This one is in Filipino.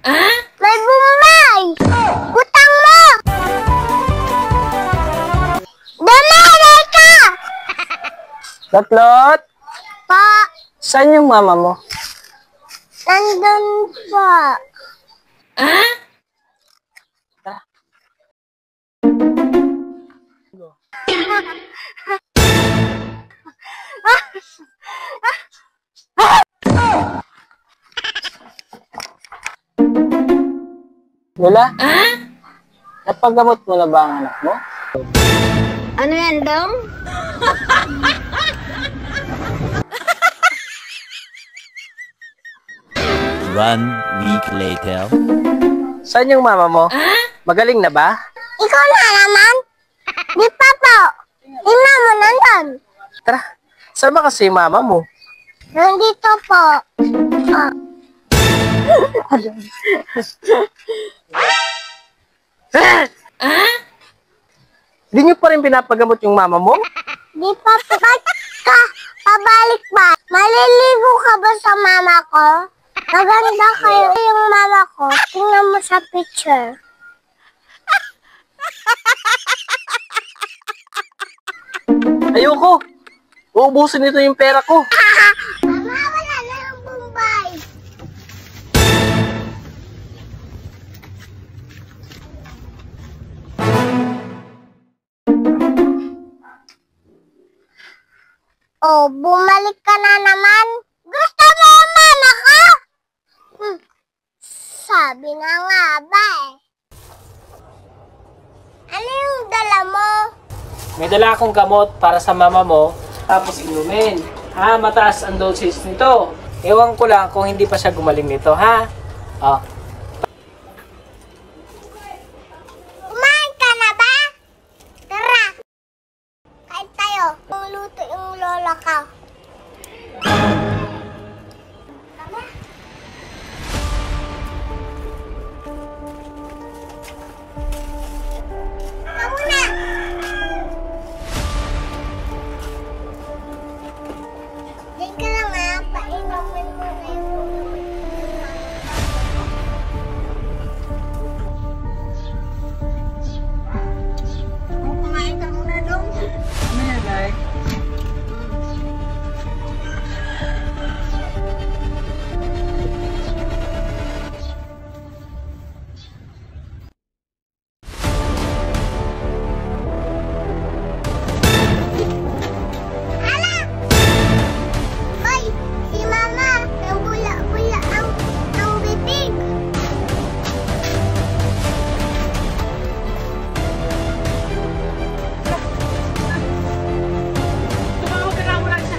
May Bombay! Utang mo! Dumere ka! Lotlot, Pa, saan yung mama mo? nandun po. Lola? Napagamot mo na ba ang anak mo? Ano yan, Dom? One week later. Saan yung mama mo? Magaling na ba? Ikaw na naman? Di pa po. Ina mo nandun. Tara, saan ba kasi yung mama mo? Nandito po. Hindi niyo pa rin pinapagamot yung mama mo? Di pa po. Ba't ka pabalik ba? Maliligo ka ba sa mama ko? Maganda kayo yung mama ko. Tingnan mo sa picture. Ayoko! Uubusin nito yung pera ko. Mama, wala na yung Bombay. Oh, bumalik ka na naman. Gusto mo yung mama ko? Sabi na nga ba eh. Ano yung dala mo? May dala akong gamot para sa mama mo, tapos inumin. Ha, mataas ang doses nito. Ewan ko lang kung hindi pa siya gumaling nito, ha? Oh. Kumain ka na ba? Tara. Kain tayo. Luluto yung lola ka. Tama na. Diyan ka lang ha. Painumin mo na yung kumain ka muna dong. Ano yan, Nay? Hoy, si Mama, ang bula-bula ang bibig. Tumawag ka na, wala siya.